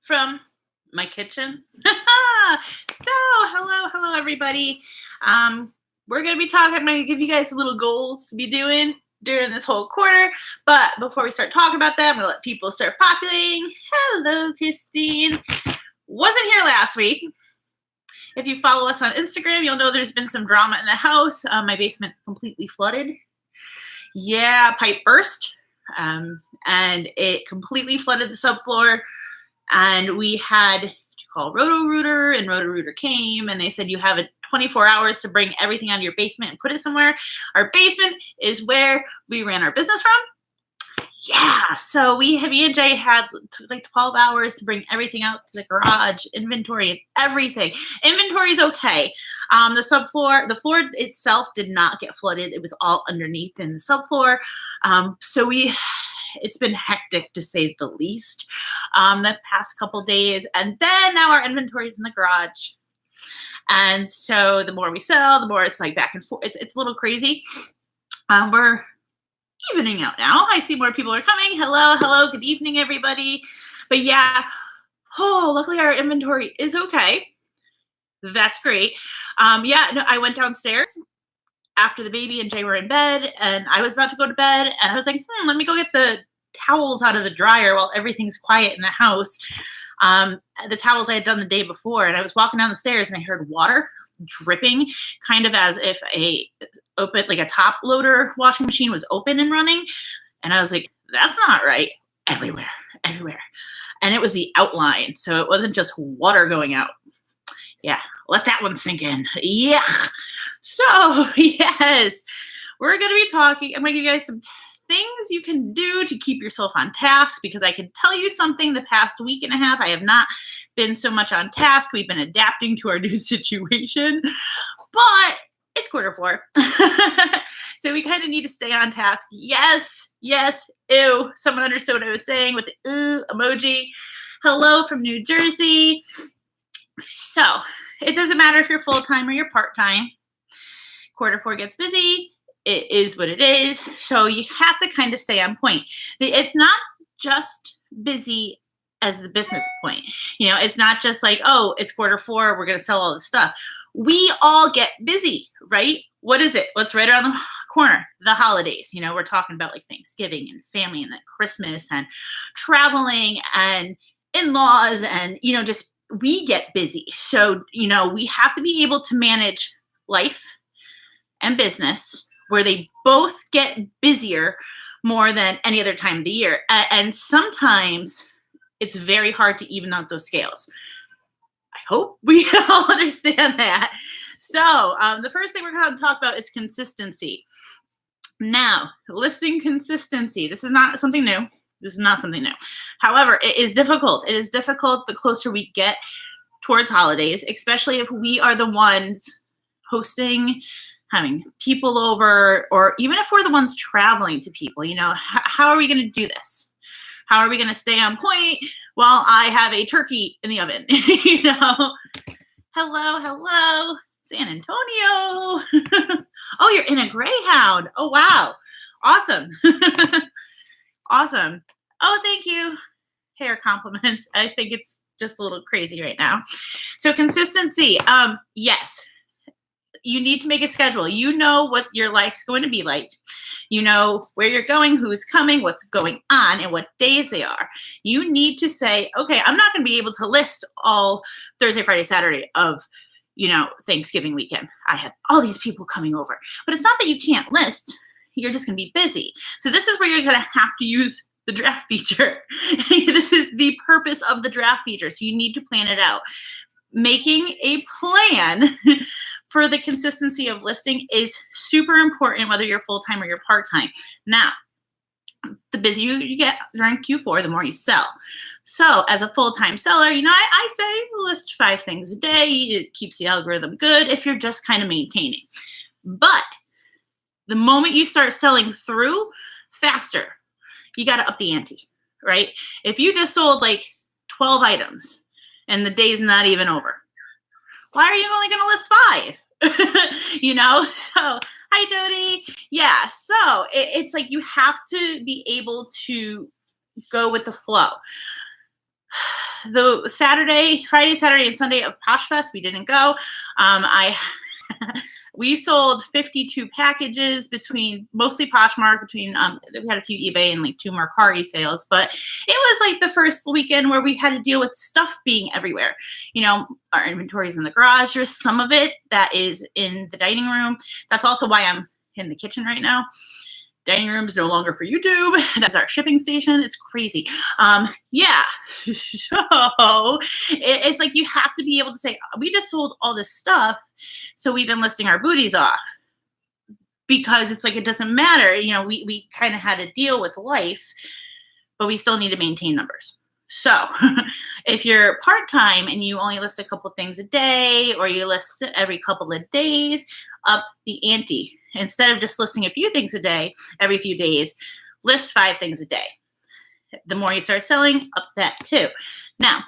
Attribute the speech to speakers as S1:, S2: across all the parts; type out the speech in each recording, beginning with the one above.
S1: from my kitchen. So, hello, everybody. We're going to be talking, I'm going to give you guys a little goals to be doing during this whole quarter. But before we start talking about that, I'm going to let people start populating. Hello, Christine. Wasn't here last week. If you follow us on Instagram, you'll know there's been some drama in the house. My basement completely flooded. Yeah, pipe burst. And it completely flooded the subfloor. And we had to call Roto-Rooter, and Roto-Rooter came, and they said you have 24 hours to bring everything out of your basement and put it somewhere. Our basement is where we ran our business from. Yeah, so me and Jay took like 12 hours to bring everything out to the garage, inventory and everything. Inventory is okay. The subfloor, the floor itself did not get flooded. It was all underneath in the subfloor. It's been hectic to say the least the past couple days. And then now our inventory is in the garage. And so the more we sell, the more it's like back and forth. It's a little crazy. We're evening out now. I see more people are coming. Hello. Good evening, everybody. But yeah, luckily our inventory is okay. That's great. I went downstairs after the baby and Jay were in bed, and I was about to go to bed, and I was like, let me go get the towels out of the dryer while everything's quiet in the house. The towels I had done the day before, and I was walking down the stairs and I heard water dripping, kind of as if a top loader washing machine was open and running. And I was like, that's not right. Everywhere. And it was the outline, so it wasn't just water going out. Yeah, let that one sink in. Yeah. So, yes, we're going to be talking. I'm going to give you guys some things you can do to keep yourself on task, because I can tell you something, the past week and a half, I have not been so much on task. We've been adapting to our new situation, but it's quarter four. So we kind of need to stay on task. Yes, ew. Someone understood what I was saying with the ew emoji. Hello from New Jersey. So it doesn't matter if you're full-time or you're part-time. Quarter four gets busy. It is what it is. So you have to kind of stay on point. It's not just busy as the business point. It's not just like, oh, it's quarter four, we're going to sell all this stuff. We all get busy, right? What is it? What's right around the corner? The holidays. We're talking about like Thanksgiving and family and then Christmas and traveling and in-laws and, just we get busy. So, we have to be able to manage life and business where they both get busier more than any other time of the year. And sometimes it's very hard to even out those scales. I hope we all understand that. So the first thing we're going to talk about is consistency. Now, listing consistency. This is not something new. However, it is difficult. It is difficult the closer we get towards holidays, especially if we are the ones hosting, having people over, or even if we're the ones traveling to people. How are we going to do this? How are we going to stay on point while I have a turkey in the oven? Hello, San Antonio. Oh, you're in a Greyhound. Oh, wow. Awesome. Awesome. Oh, thank you. Hair compliments. I think it's just a little crazy right now. So consistency. Yes. You need to make a schedule. You know what your life's going to be like. You know where you're going, who's coming, what's going on, and what days they are. You need to say, okay, I'm not going to be able to list all Thursday, Friday, Saturday of, Thanksgiving weekend. I have all these people coming over. But it's not that you can't list. You're just going to be busy. So this is where you're going to have to use the draft feature. This is the purpose of the draft feature. So you need to plan it out. Making a plan for the consistency of listing is super important, whether you're full-time or you're part-time. Now, the busier you get during Q4, the more you sell. So as a full-time seller, I say list 5 things a day. It keeps the algorithm good if you're just kind of maintaining. But the moment you start selling through faster, you got to up the ante, right? If you just sold like 12 items and the day's not even over, why are you only going to list 5? So hi, Jody. Yeah. So it's like, you have to be able to go with the flow. The Friday, Saturday, and Sunday of Posh Fest, we didn't go. I we sold 52 packages between mostly Poshmark, between we had a few eBay and like 2 Mercari sales, but it was like the first weekend where we had to deal with stuff being everywhere. You know, our inventory's in the garage. There's some of it that is in the dining room. That's also why I'm in the kitchen right now. Dining room's no longer for YouTube. That's our shipping station. It's crazy. Yeah. So it's like you have to be able to say, we just sold all this stuff, so we've been listing our booties off. Because it's like, it doesn't matter. You know, we kind of had to deal with life, but we still need to maintain numbers. So if you're part-time and you only list a couple things a day, or you list every couple of days, up the ante. Instead of just listing a few things a day, every few days, list 5 things a day. The more you start selling, up that too. Now,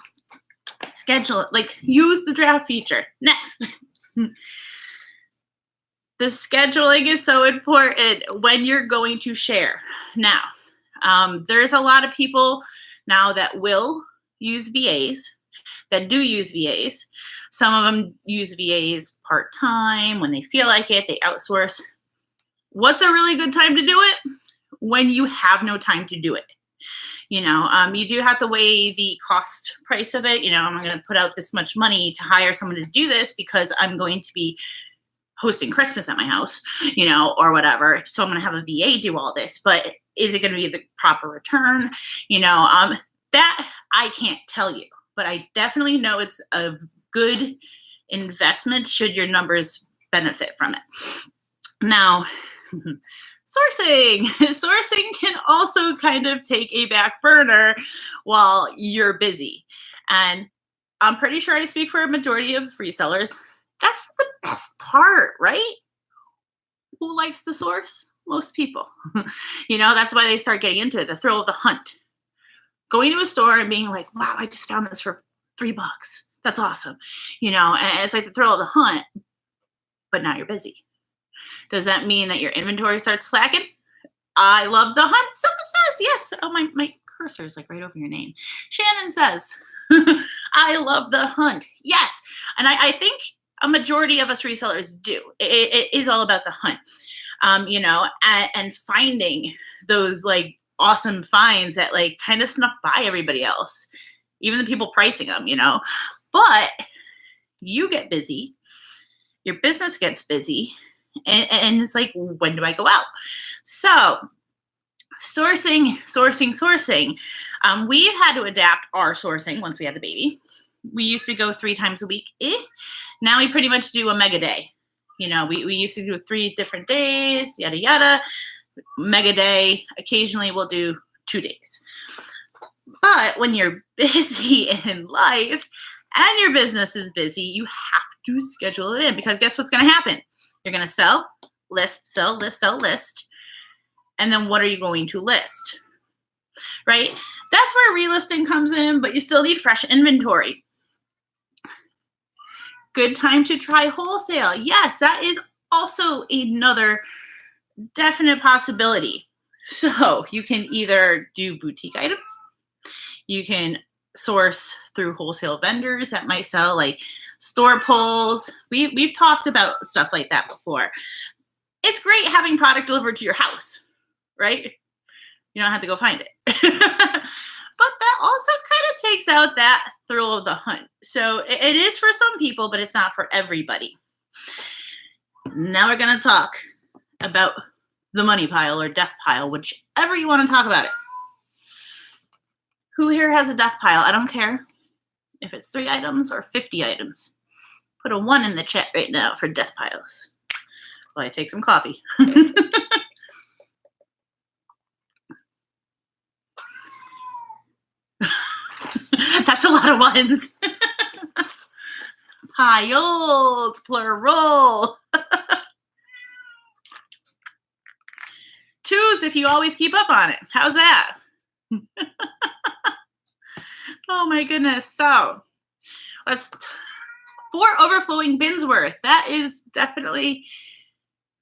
S1: schedule it, like use the draft feature. Next. The scheduling is so important when you're going to share. Now, there's a lot of people now that will use VAs, that do use VAs. Some of them use VAs part-time when they feel like it, they outsource. What's a really good time to do it? When you have no time to do it. You know, you do have to weigh the cost price of it. You know, I'm going to put out this much money to hire someone to do this because I'm going to be hosting Christmas at my house, you know, or whatever. So I'm going to have a VA do all this, but is it going to be the proper return? You know, that I can't tell you, but I definitely know it's a good investment should your numbers benefit from it. Now, sourcing can also kind of take a back burner while you're busy. And I'm pretty sure I speak for a majority of resellers. That's the best part, right? Who likes to source? Most people. You know, that's why they start getting into it, the thrill of the hunt. Going to a store and being like, wow, I just found this for $3. That's awesome. You know, and it's like the thrill of the hunt, but now you're busy. Does that mean that your inventory starts slacking? I love the hunt. Someone says, yes. Oh, my cursor is like right over your name. Shannon says, I love the hunt. Yes. And I think a majority of us resellers do. It is all about the hunt, you know, and finding those like awesome finds that like kind of snuck by everybody else, even the people pricing them, you know. But you get busy, your business gets busy, and it's like, when do I go out? So sourcing. We've had to adapt our sourcing once we had the baby. We used to go 3 times a week. Now we pretty much do a mega day. You know, we used to do 3 different days, yada, yada, mega day. Occasionally we'll do 2 days. But when you're busy in life and your business is busy, you have to schedule it in, because guess what's going to happen? You're going to sell, list, sell, list, sell, list. And then what are you going to list? Right? That's where relisting comes in, but you still need fresh inventory. Good time to try wholesale. Yes, that is also another definite possibility. So you can either do boutique items. You can source through wholesale vendors that might sell like store pulls. We've talked about stuff like that before. It's great having product delivered to your house, right? You don't have to go find it. But that also kind of takes out that thrill of the hunt. So it is for some people, but it's not for everybody. Now we're going to talk about the money pile or death pile, whichever you want to talk about it. Who here has a death pile? I don't care if it's 3 items or 50 items. Put a 1 in the chat right now for death piles while I take some coffee. That's a lot of 1s. Piles, plural. 2s if you always keep up on it. How's that? Oh my goodness. So let's 4 overflowing bins worth. That is definitely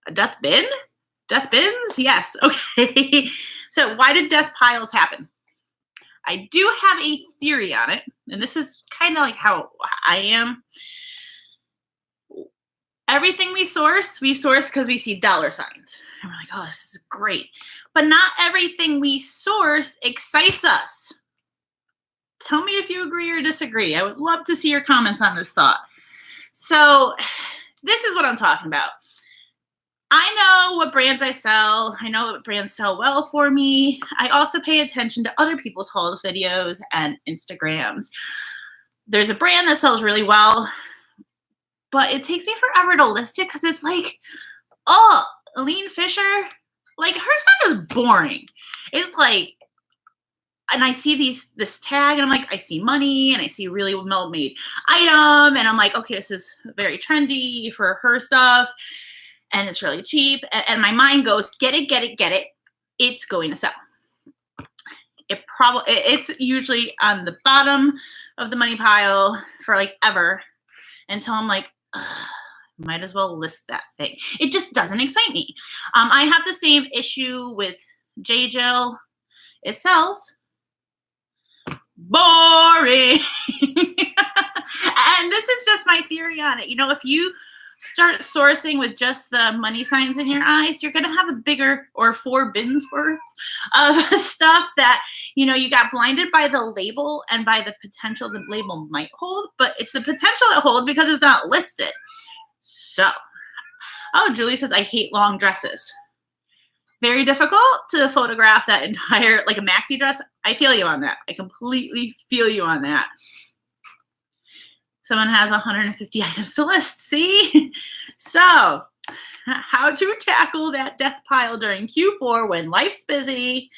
S1: a death bin. Death bins? Yes. Okay. So why did death piles happen? I do have a theory on it, and this is kind of like how I am. Everything we source because we see dollar signs. And we're like, oh, this is great. But not everything we source excites us. Tell me if you agree or disagree. I would love to see your comments on this thought. So this is what I'm talking about. I know what brands I sell. I know what brands sell well for me. I also pay attention to other people's hauls videos and Instagrams. There's a brand that sells really well, but it takes me forever to list it because it's like, oh, Aline Fisher, like her stuff is boring. It's like, and I see this tag and I'm like, I see money and I see really well-made item. And I'm like, okay, this is very trendy for her stuff and it's really cheap. And my mind goes, get it, get it, get it. It's going to sell. It's usually on the bottom of the money pile for like ever until I'm like, might as well list that thing. It just doesn't excite me. I have the same issue with J-Gel. It sells. Boring. And this is just my theory on it. You know, if you start sourcing with just the money signs in your eyes, you're going to have a bigger or 4 bins worth of stuff that, you know, you got blinded by the label and by the potential the label might hold, but it's the potential it holds because it's not listed. So, oh, Julie says, I hate long dresses. Very difficult to photograph that entire, like a maxi dress. I feel you on that. I completely feel you on that. Someone has 150 items to list. See? So, how to tackle that death pile during Q4 when life's busy,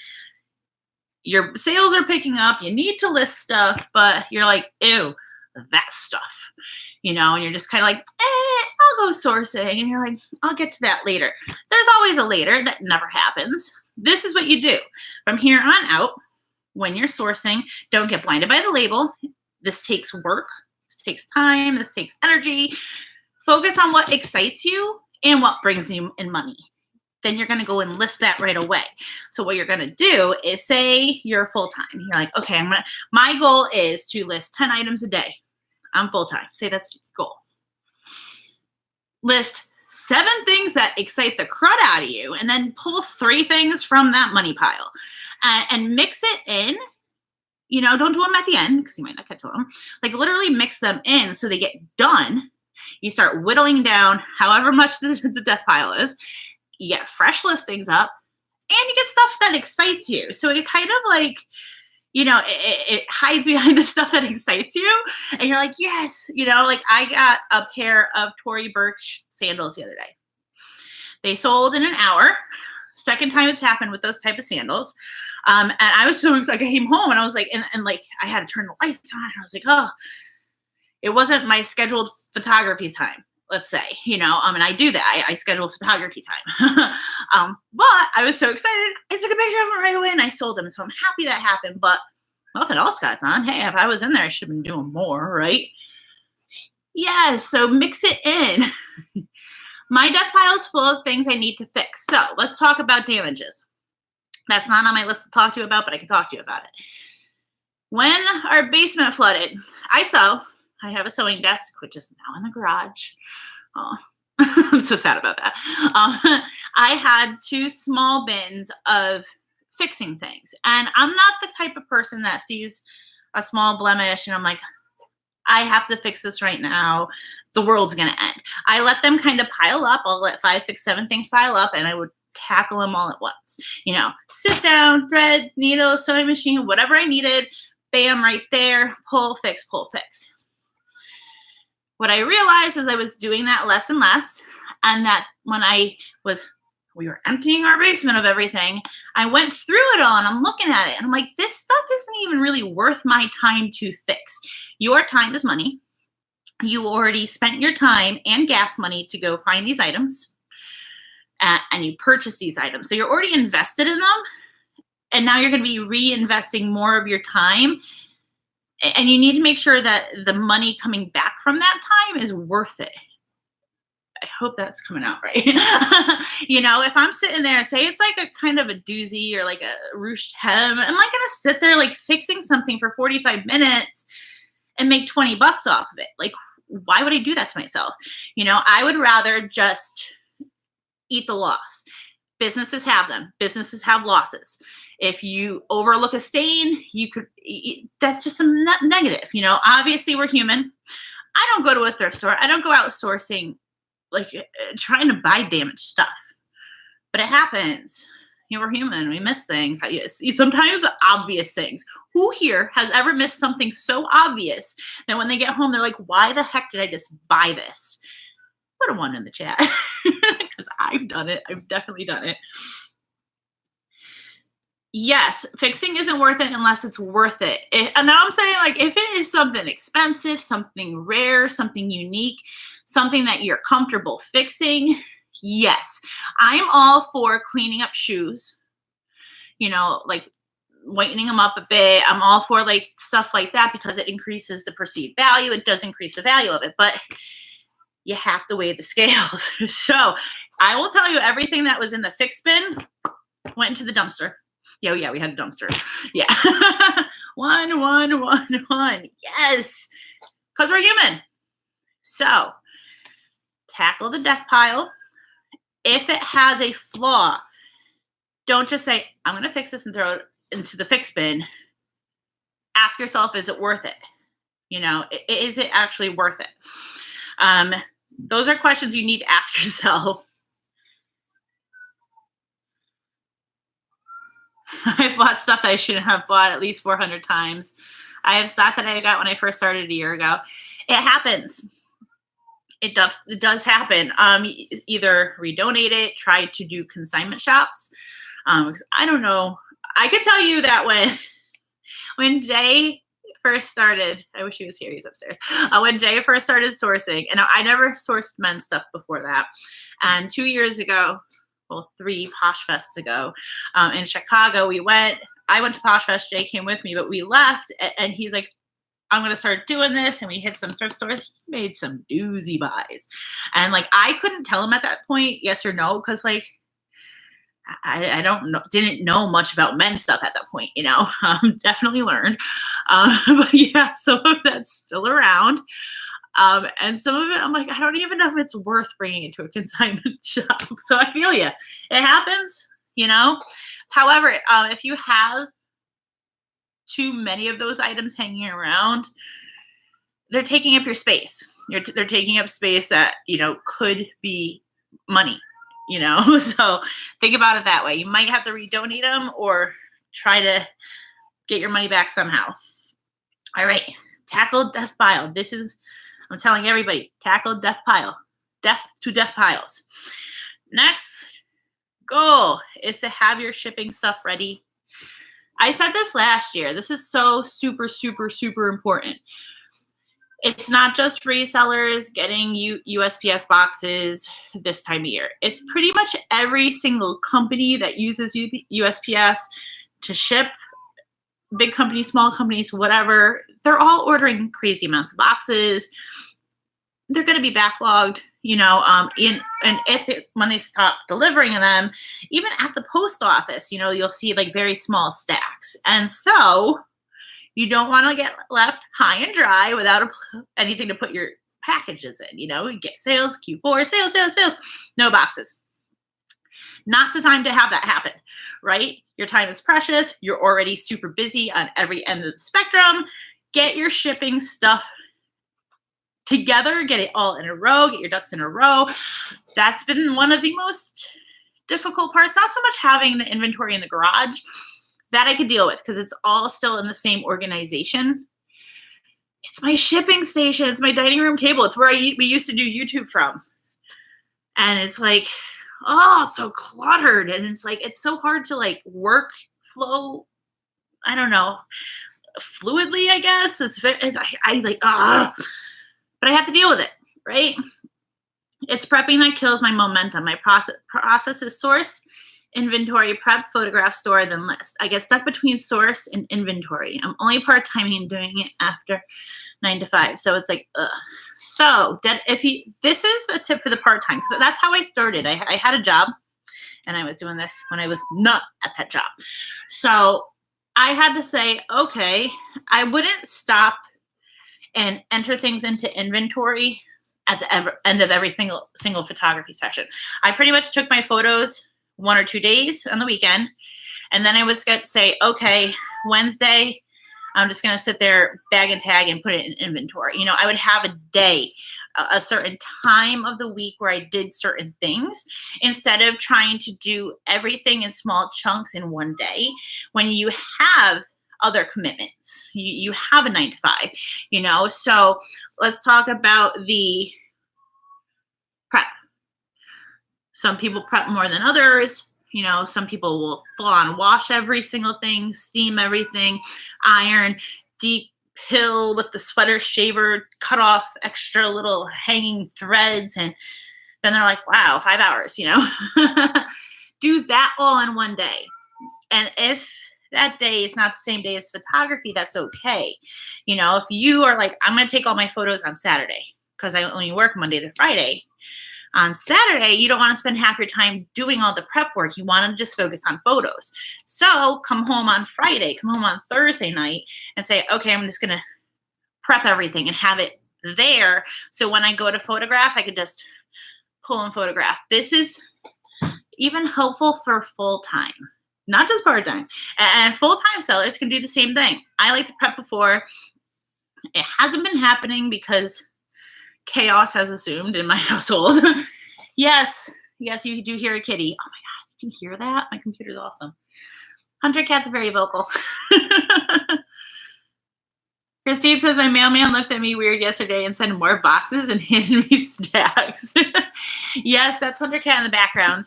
S1: your sales are picking up, you need to list stuff, but you're like, ew, that stuff. You know, and you're just kind of like, I'll go sourcing. And you're like, I'll get to that later. There's always a later. That never happens. This is what you do. From here on out, when you're sourcing, don't get blinded by the label. This takes work. This takes time. This takes energy. Focus on what excites you and what brings you in money. Then you're going to go and list that right away. So what you're going to do is say you're full-time. You're like, okay, my goal is to list 10 items a day. I'm full-time. Say that's the goal. List 7 things that excite the crud out of you, and then pull 3 things from that money pile and mix it in. You know, don't do them at the end because you might not get to them. Like literally mix them in so they get done. You start whittling down however much the death pile is. You get fresh listings up, and you get stuff that excites you. So it kind of like, you know, it hides behind the stuff that excites you. And you're like, yes, you know, like I got a pair of Tory Burch sandals the other day. They sold in an hour. Second time it's happened with those type of sandals. And I was so excited. I came home and I was like, and like I had to turn the lights on. And I was like, oh, it wasn't my scheduled photography time. Let's say, you know, and I do that. I schedule photography time. But I was so excited. I took a picture of them right away and I sold them. So I'm happy that happened, but nothing else got done. Hey, if I was in there, I should have been doing more, right? Yeah, so mix it in. My death pile is full of things I need to fix. So let's talk about damages. That's not on my list to talk to you about, but I can talk to you about it. When our basement flooded, I have a sewing desk, which is now in the garage. Oh, I'm so sad about that. I had 2 small bins of fixing things. And I'm not the type of person that sees a small blemish and I'm like, I have to fix this right now. The world's going to end. I let them kind of pile up. I'll let 5, 6, 7 things pile up and I would tackle them all at once. You know, sit down, thread, needle, sewing machine, whatever I needed. Bam, right there. Pull, fix, pull, fix. What I realized is I was doing that less and less, and that when we were emptying our basement of everything, I went through it all and I'm looking at it and I'm like, this stuff isn't even really worth my time to fix. Your time is money. You already spent your time and gas money to go find these items, and you purchase these items. So you're already invested in them, and now you're going to be reinvesting more of your time. And you need to make sure that the money coming back from that time is worth it. I hope that's coming out right. If I'm sitting there, say it's like a kind of a doozy or like a ruched hem, am I going to sit there like fixing something for 45 minutes and make 20 bucks off of it? Like, why would I do that to myself? I would rather just eat the loss. Businesses have them. Businesses have losses. If you overlook a stain, that's just a negative. Obviously we're human. I don't go to a thrift store. I don't go out sourcing, like trying to buy damaged stuff. But it happens. We're human. We miss things. Sometimes obvious things. Who here has ever missed something so obvious that when they get home, they're like, why the heck did I just buy this? Put a 1 in the chat. Because I've done it. I've definitely done it. Yes, fixing isn't worth it unless it's worth it. And now I'm saying, like, if it is something expensive, something rare, something unique, something that you're comfortable fixing, yes. I'm all for cleaning up shoes, like whitening them up a bit. I'm all for like stuff like that because it increases the perceived value. It does increase the value of it, but you have to weigh the scales. So I will tell you, everything that was in the fix bin went into the dumpster. Yeah, we had a dumpster. Yeah. One. Yes. Because we're human. So tackle the death pile. If it has a flaw, don't just say, I'm going to fix this and throw it into the fix bin. Ask yourself, is it worth it? Is it actually worth it? Those are questions you need to ask yourself. I've bought stuff that I shouldn't have bought at least 400 times. I have stock that I got when I first started a year ago. It happens. It does happen. Either redonate it, try to do consignment shops. Because I don't know. I could tell you that when Jay first started, I wish he was here, he's upstairs. When Jay first started sourcing, and I never sourced men's stuff before that. And 2 years ago, 3 Posh Fests ago, in Chicago, I went to Posh Fest, Jay came with me, but we left, and he's like, I'm going to start doing this. And we hit some thrift stores. He made some doozy buys. And like, I couldn't tell him at that point, yes or no, because like, I didn't know much about men's stuff at that point, definitely learned. But yeah, some of that's still around. And some of it, I'm like, I don't even know if it's worth bringing into a consignment shop. So I feel you. It happens, However, if you have too many of those items hanging around, they're taking up your space. They're taking up space that, could be money, So think about it that way. You might have to redonate them or try to get your money back somehow. All right. Tackle death pile. I'm telling everybody, tackle death pile. Death to death piles. Next goal is to have your shipping stuff ready. I said this last year. This is so super, super, super important. It's not just resellers getting USPS boxes this time of year. It's pretty much every single company that uses USPS to ship, big companies, small companies, whatever. They're all ordering crazy amounts of boxes. They're going to be backlogged, when they stop delivering them, even at the post office, you'll see like very small stacks. And so you don't want to get left high and dry without anything to put your packages in, you get sales, Q4, sales, no boxes. Not the time to have that happen, right? Your time is precious. You're already super busy on every end of the spectrum. Get your shipping stuff together, get it all in a row, get your ducks in a row. That's been one of the most difficult parts. Not so much having the inventory in the garage, that I could deal with because it's all still in the same organization. It's my shipping station. It's my dining room table. It's where we used to do YouTube from. And it's like, so cluttered. And it's like, it's so hard to like work flow. I don't know, fluidly, I guess. But I have to deal with it, right? It's prepping that kills my momentum. My process is source, inventory, prep, photograph, store, then list. I get stuck between source and inventory. I'm only part-timing and doing it after 9 to 5. So it's like, ugh. So this is a tip for the part-time, because that's how I started. I had a job and I was doing this when I was not at that job. So I had to say, okay, I wouldn't stop and enter things into inventory at the end of every single photography session. I pretty much took my photos 1 or 2 days on the weekend, and then I would say, okay, Wednesday, I'm just going to sit there, bag and tag, and put it in inventory. I would have a day, a certain time of the week where I did certain things, instead of trying to do everything in small chunks in one day. When you have other commitments, you have a 9 to 5, so let's talk about the prep. Some people prep more than others. Some people will full on wash every single thing, steam everything, iron, deep pill with the sweater shaver, cut off extra little hanging threads. And then they're like, wow, 5 hours, do that all in one day. And if that day is not the same day as photography, that's okay. If you are like, I'm going to take all my photos on Saturday because I only work Monday to Friday. On Saturday, you don't want to spend half your time doing all the prep work. You want to just focus on photos. So come home on Friday, come home on Thursday night and say, okay, I'm just going to prep everything and have it there. So when I go to photograph, I could just pull and photograph. This is even helpful for full-time, not just part-time. And full-time sellers can do the same thing. I like to prep before. It hasn't been happening because chaos has assumed in my household. Yes, you do hear a kitty. Oh my God, you can hear that? My computer's awesome. Hunter Cat's very vocal. Christine says, my mailman looked at me weird yesterday and sent more boxes and handed me stacks. Yes, that's Hunter Cat in the background.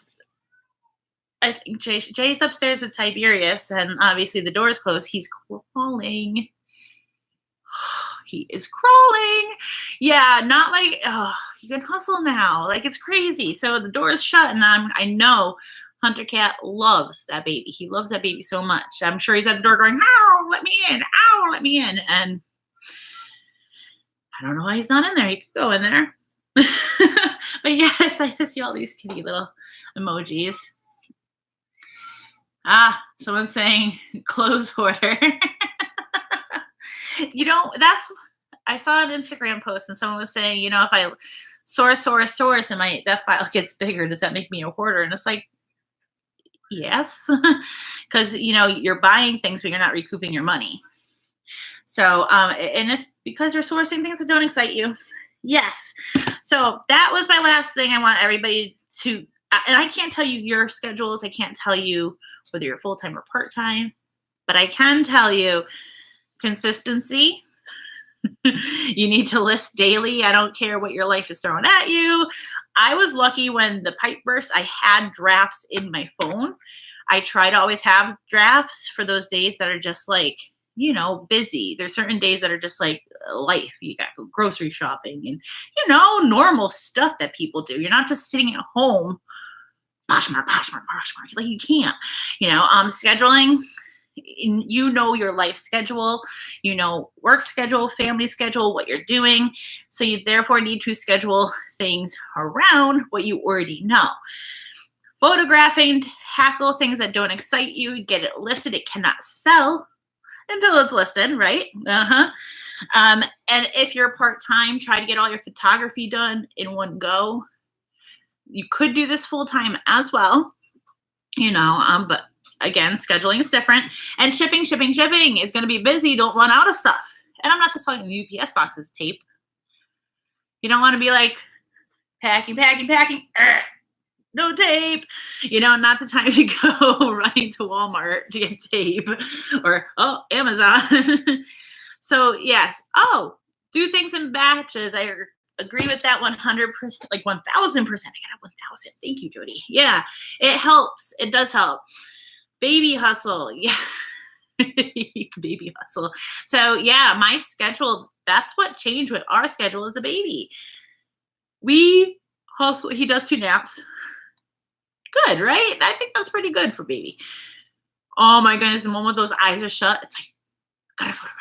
S1: I think Jay's upstairs with Tiberius, and obviously the door's closed. He's crawling. He is crawling. Yeah, not like, oh, you can hustle now. Like, it's crazy. So the door is shut, and I know Hunter Cat loves that baby. He loves that baby so much. I'm sure he's at the door going, ow, let me in. Ow, let me in. And I don't know why he's not in there. He could go in there. But yes, I see all these kitty little emojis. Someone's saying clothes order. I saw an Instagram post and someone was saying, if I source and my death pile gets bigger, does that make me a hoarder? And it's like, yes, because, you're buying things, but you're not recouping your money. So, and it's because you're sourcing things that don't excite you. Yes. So that was my last thing. I want everybody to, and I can't tell you your schedules. I can't tell you whether you're full-time or part-time, but I can tell you consistency. You need to list daily. I don't care what your life is throwing at you. I was lucky when the pipe burst, I had drafts in my phone. I try to always have drafts for those days that are just like, busy. There's certain days that are just like life. You got to go grocery shopping and, normal stuff that people do. You're not just sitting at home, Poshmark. Like, you can't, scheduling. Your life schedule, work schedule, family schedule, what you're doing. So you therefore need to schedule things around what you already know. Photographing, tackle things that don't excite you, get it listed. It cannot sell until it's listed, right? And if you're part-time, try to get all your photography done in one go. You could do this full-time as well, but again, scheduling is different. And shipping is going to be busy. Don't run out of stuff. And I'm not just talking UPS boxes, tape. You don't want to be like packing. No tape. Not the time to go running to Walmart to get tape or, Amazon. So yes. Do things in batches. I agree with that 100%, like 1,000%. I got 1,000. Thank you, Jody. Yeah, it helps. It does help. Baby hustle. Yeah. Baby hustle. So yeah, my schedule, that's what changed with our schedule is the baby. We hustle. He does 2 naps. Good, right? I think that's pretty good for baby. Oh my goodness, the moment those eyes are shut, it's like, gotta photograph.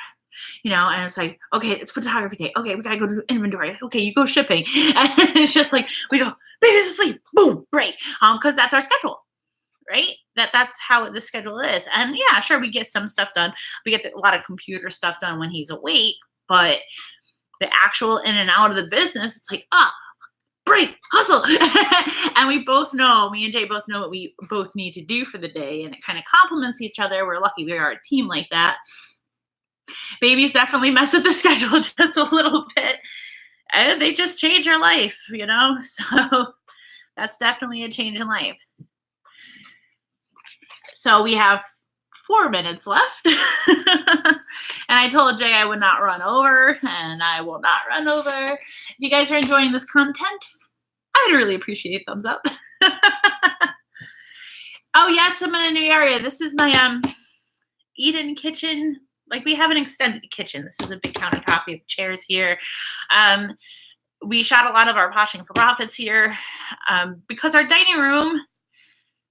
S1: And it's like, okay, it's photography day. Okay, we gotta go to inventory. Okay, you go shipping. And it's just like we go, baby's asleep, boom, break. Because that's our schedule, right? That's how the schedule is. And yeah, sure, we get some stuff done. We get a lot of computer stuff done when he's awake, but the actual in and out of the business, it's like, break, hustle. And we both know, me and Jay both know what we both need to do for the day, and it kind of complements each other. We're lucky we are a team like that. Babies definitely mess with the schedule just a little bit, and they just change your life, So that's definitely a change in life. So we have 4 minutes left. And I told Jay I would not run over, and I will not run over. If you guys are enjoying this content, I'd really appreciate a thumbs up. Oh yes, I'm in a new area. This is my eat-in kitchen. Like, we have an extended kitchen. This is a big countertop. We have chairs here. We shot a lot of our Poshing for Profits here because our dining room,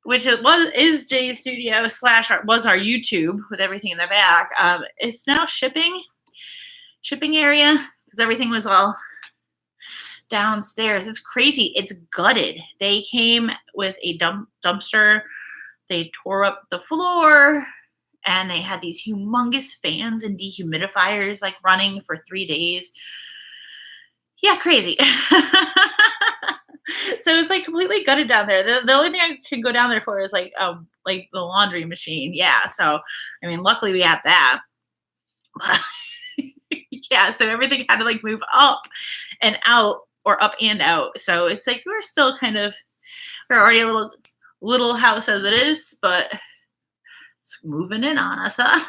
S1: which is Jay's studio / was our YouTube with everything in the back. It's now shipping area because everything was all downstairs. It's crazy. It's gutted. They came with a dumpster. They tore up the floor, and they had these humongous fans and dehumidifiers like running for 3 days. Yeah, crazy. So it's like completely gutted down there. The only thing I can go down there for is like the laundry machine. Yeah. So I mean, luckily we have that. Yeah. So everything had to like move up and out, or up and out. So it's like we're already a little house as it is, but it's moving in on us, huh?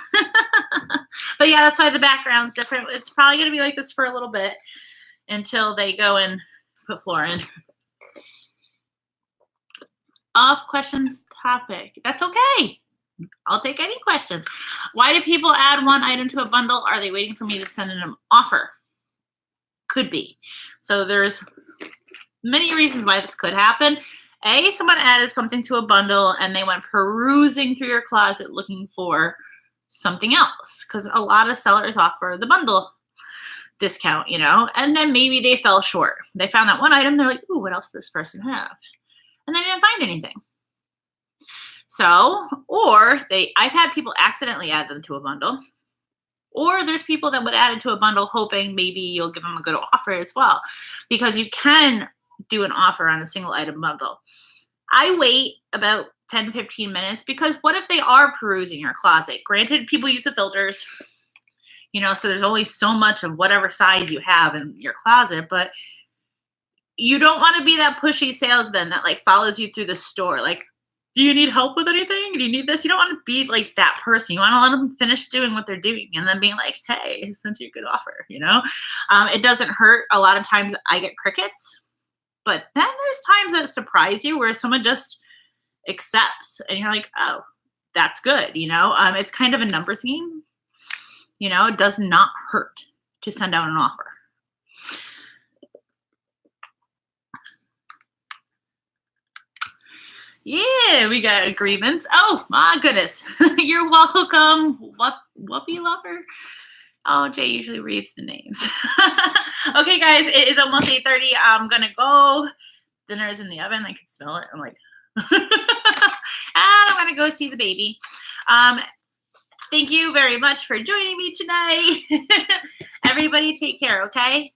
S1: But yeah, that's why the background's different. It's probably gonna be like this for a little bit until they go and put floor in. Off question topic. That's okay. I'll take any questions. Why do people add one item to a bundle? Are they waiting for me to send in an offer? Could be. So there's many reasons why this could happen. A, someone added something to a bundle and they went perusing through your closet looking for something else, because a lot of sellers offer the bundle discount, and then maybe they fell short. They found that one item. They're like, ooh, what else does this person have? And they didn't find anything. So, I've had people accidentally add them to a bundle, or there's people that would add it to a bundle hoping maybe you'll give them a good offer as well, because you can do an offer on a single item bundle. I wait about 10, 15 minutes, because what if they are perusing your closet? Granted, people use the filters, so there's only so much of whatever size you have in your closet, but you don't want to be that pushy salesman that like follows you through the store. Like, do you need help with anything? Do you need this? You don't want to be like that person. You want to let them finish doing what they're doing and then being like, hey, I sent you a good offer, It doesn't hurt. A lot of times I get crickets, but then there's times that surprise you where someone just accepts and you're like, oh, that's good. It's kind of a numbers game. It does not hurt to send out an offer. Yeah, we got agreements. Oh my goodness. You're welcome. Whoopee lover. Oh, Jay usually reads the names. Okay, guys, it is almost 8:30. I'm gonna go. Dinner is in the oven. I can smell it. I'm like, and I'm gonna go see the baby. Thank you very much for joining me tonight. Everybody take care, okay?